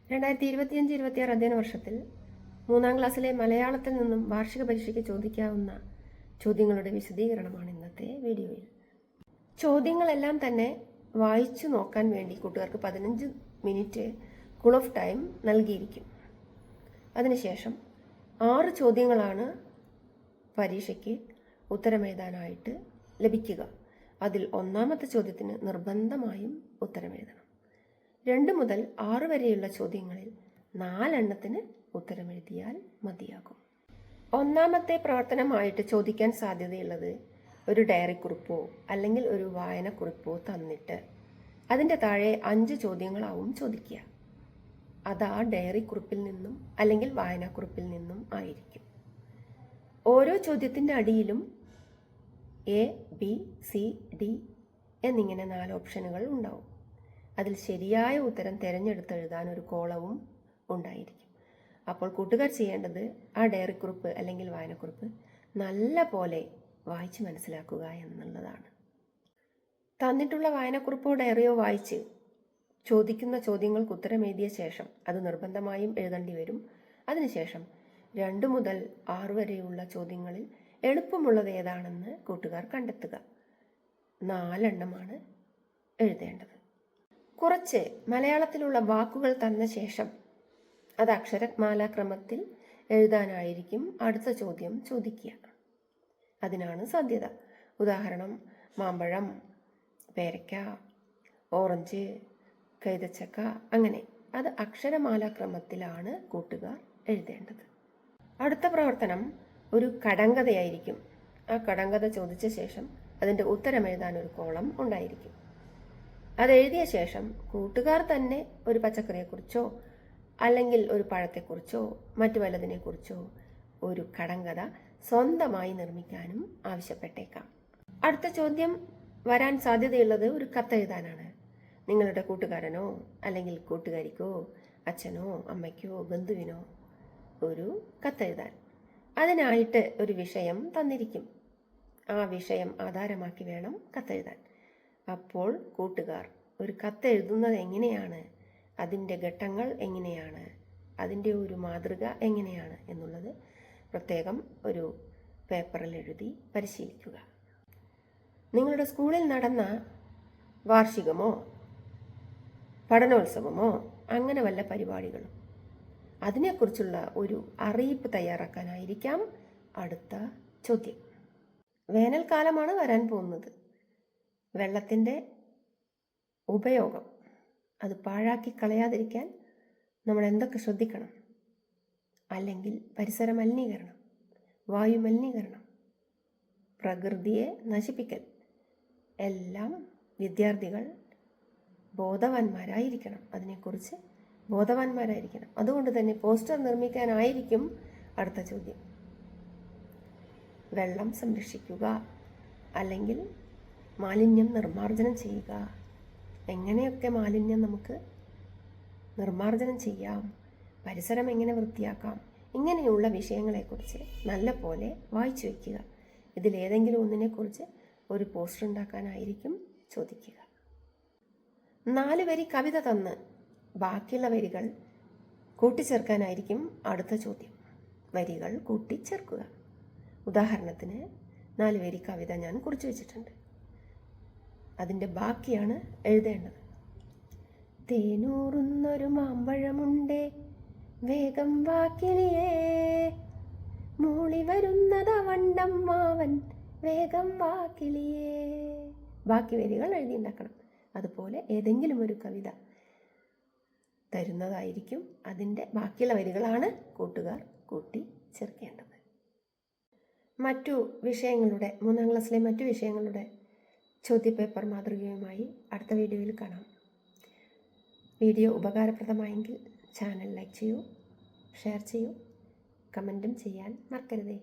2025-26 അധ്യയന വർഷത്തിൽ 3ാം ക്ലാസ്സിലെ മലയാളത്തിൽ നിന്നും വാർഷിക പരീക്ഷയ്ക്ക് ചോദിക്കാവുന്ന ചോദ്യങ്ങളുടെ വിശദീകരണമാണ് ഇന്നത്തെ വീഡിയോയിൽ. ചോദ്യങ്ങളെല്ലാം തന്നെ വായിച്ചു നോക്കാൻ വേണ്ടി കൂട്ടുകാർക്ക് 15 മിനിറ്റ് കൂൾ ഓഫ് ടൈം നൽകിയിരിക്കും. അതിനുശേഷം 6 ചോദ്യങ്ങളാണ് പരീക്ഷയ്ക്ക് ഉത്തരമെഴുതാനായിട്ട് ലഭിക്കുക. അതിൽ 1ാമത്തെ ചോദ്യത്തിന് നിർബന്ധമായും ഉത്തരമെഴുതണം. 2 മുതൽ 6 വരെയുള്ള ചോദ്യങ്ങളിൽ 4 എണ്ണത്തിന് ഉത്തരമെഴുതിയാൽ മതിയാകും. 1ാമത്തെ പ്രവർത്തനമായിട്ട് ചോദിക്കാൻ സാധ്യതയുള്ളത് ഒരു ഡയറി കുറിപ്പോ അല്ലെങ്കിൽ ഒരു വായനക്കുറിപ്പോ തന്നിട്ട് അതിൻ്റെ താഴെ 5 ചോദ്യങ്ങളാവും ചോദിക്കുക. അത് ആ ഡയറി കുറിപ്പിൽ നിന്നും അല്ലെങ്കിൽ വായനാക്കുറിപ്പിൽ നിന്നും ആയിരിക്കും. ഓരോ ചോദ്യത്തിൻ്റെ അടിയിലും A, B, C, D എന്നിങ്ങനെ 4 ഓപ്ഷനുകൾ ഉണ്ടാവും. അതിൽ ശരിയായ ഉത്തരം തിരഞ്ഞെടുത്തെഴുതാൻ ഒരു കോളവും ഉണ്ടായിരിക്കും. അപ്പോൾ കൂട്ടുകാർ ചെയ്യേണ്ടത് ആ ഡയറി കുറിപ്പ് അല്ലെങ്കിൽ വായനക്കുറിപ്പ് നല്ല പോലെ വായിച്ച് മനസ്സിലാക്കുക എന്നുള്ളതാണ്. തന്നിട്ടുള്ള വായനക്കുറിപ്പോ ഡയറിയോ വായിച്ച് ചോദിക്കുന്ന ചോദ്യങ്ങൾക്ക് ഉത്തരം എഴുതിയ ശേഷം അത് നിർബന്ധമായും എഴുതേണ്ടി വരും. അതിനുശേഷം 2 മുതൽ 6 വരെയുള്ള ചോദ്യങ്ങളിൽ എളുപ്പമുള്ളത് ഏതാണെന്ന് കൂട്ടുകാർ കണ്ടെത്തുക. 4 എണ്ണമാണ് എഴുതേണ്ടത്. കുറച്ച് മലയാളത്തിലുള്ള വാക്കുകൾ തന്ന ശേഷം അത് അക്ഷരമാലാക്രമത്തിൽ എഴുതാനായിരിക്കും അടുത്ത ചോദ്യം ചോദിക്കുക. അതിനാണ് സാധ്യത. ഉദാഹരണം മാമ്പഴം, പേരയ്ക്ക, ഓറഞ്ച്, കൈതച്ചക്ക, അങ്ങനെ അത് അക്ഷരമാലാക്രമത്തിലാണ് കൂട്ടുകാർ എഴുതേണ്ടത്. അടുത്ത പ്രവർത്തനം ഒരു കടങ്കഥയായിരിക്കും. ആ കടങ്കഥ ചോദിച്ച ശേഷം അതിൻ്റെ ഉത്തരം എഴുതാൻ ഒരു കോളം ഉണ്ടായിരിക്കും. അതെഴുതിയ ശേഷം കൂട്ടുകാർ തന്നെ ഒരു പച്ചക്കറിയെക്കുറിച്ചോ അല്ലെങ്കിൽ ഒരു പഴത്തെക്കുറിച്ചോ മറ്റു വല്ലതിനെക്കുറിച്ചോ ഒരു കടങ്കഥ സ്വന്തമായി നിർമ്മിക്കാനും ആവശ്യപ്പെട്ടേക്കാം. അടുത്ത ചോദ്യം വരാൻ സാധ്യതയുള്ളത് ഒരു കത്തെഴുതാനാണ്. നിങ്ങളുടെ കൂട്ടുകാരനോ അല്ലെങ്കിൽ കൂട്ടുകാരിക്കോ അച്ഛനോ അമ്മയ്ക്കോ ബന്ധുവിനോ ഒരു കത്തെഴുതാൻ. അതിനായിട്ട് ഒരു വിഷയം തന്നിരിക്കും. ആ വിഷയം ആധാരമാക്കി വേണം കത്തെഴുതാൻ. അപ്പോൾ കൂട്ടുകാർ ഒരു കത്തെഴുതുന്നത് എങ്ങനെയാണ്, അതിൻ്റെ ഘട്ടങ്ങൾ എങ്ങനെയാണ്, അതിൻ്റെ ഒരു മാതൃക എങ്ങനെയാണ് എന്നുള്ളത് പ്രത്യേകം ഒരു പേപ്പറിൽ എഴുതി പരിശീലിക്കുക. നിങ്ങളുടെ സ്കൂളിൽ നടന്ന വാർഷികമോ പഠനോത്സവമോ അങ്ങനെ വല്ല പരിപാടികളും അതിനെക്കുറിച്ചുള്ള ഒരു അറിയിപ്പ് തയ്യാറാക്കാനായിരിക്കാം അടുത്ത ചോദ്യം. വേനൽക്കാലമാണ് വരാൻ പോകുന്നത്. വെള്ളത്തിൻ്റെ ഉപയോഗം അത് പാഴാക്കി കളയാതിരിക്കാൻ നമ്മൾ എന്തൊക്കെ ശ്രദ്ധിക്കണം? അല്ലെങ്കിൽ പരിസര മലിനീകരണം, വായു മലിനീകരണം, പ്രകൃതിയെ നശിപ്പിക്കൽ എല്ലാം വിദ്യാർത്ഥികൾ ബോധവാന്മാരായിരിക്കണം. അതിനെക്കുറിച്ച് ബോധവാന്മാരായിരിക്കണം. അതുകൊണ്ട് തന്നെ പോസ്റ്റർ നിർമ്മിക്കാനായിരിക്കും അടുത്ത ചോദ്യം. വെള്ളം സംരക്ഷിക്കുക അല്ലെങ്കിൽ മാലിന്യം നിർമ്മാർജ്ജനം ചെയ്യുക. എങ്ങനെയൊക്കെ മാലിന്യം നമുക്ക് നിർമ്മാർജ്ജനം ചെയ്യാം, പരിസരം എങ്ങനെ വൃത്തിയാക്കാം, ഇങ്ങനെയുള്ള വിഷയങ്ങളെക്കുറിച്ച് നല്ല പോലെ വായിച്ചു വയ്ക്കുക. ഇതിലേതെങ്കിലും ഒന്നിനെക്കുറിച്ച് ഒരു പോസ്റ്റർ ഉണ്ടാക്കാനായിരിക്കും ചോദിക്കുക. 4 വരി കവിത തന്ന് ബാക്കിയുള്ള വരികൾ കൂട്ടിച്ചേർക്കാനായിരിക്കും അടുത്ത ചോദ്യം. വരികൾ കൂട്ടിച്ചേർക്കുക. ഉദാഹരണത്തിന് 4 വരി കവിത ഞാൻ കുറിച്ച് വെച്ചിട്ടുണ്ട്. അതിൻ്റെ ബാക്കിയാണ് എഴുതേണ്ടത്. തേനൂറുന്നൊരു മാമ്പഴമുണ്ടേ, വേഗം വാക്കിലിയേ, മൂളി വരുന്നത വണ്ടം മാവൻ, വേഗം വാക്കിലിയേ. ബാക്കി വരികൾ എഴുതിയുണ്ടാക്കണം. അതുപോലെ ഏതെങ്കിലും ഒരു കവിത തരുന്നതായിരിക്കും. അതിൻ്റെ ബാക്കിയുള്ള വരികളാണ് കൂട്ടുകാർ കൂട്ടി ചേർക്കേണ്ടത്. മറ്റു വിഷയങ്ങളുടെ 3ാം ക്ലാസ്സിലെ മറ്റു വിഷയങ്ങളുടെ ചോദ്യപേപ്പർ മാതൃകയുമായി അടുത്ത വീഡിയോയിൽ കാണാം. വീഡിയോ ഉപകാരപ്രദമായെങ്കിൽ ചാനൽ ലൈക്ക് ചെയ്യൂ, ഷെയർ ചെയ്യൂ, കമൻറ്റും ചെയ്യാൻ മറക്കരുതേ.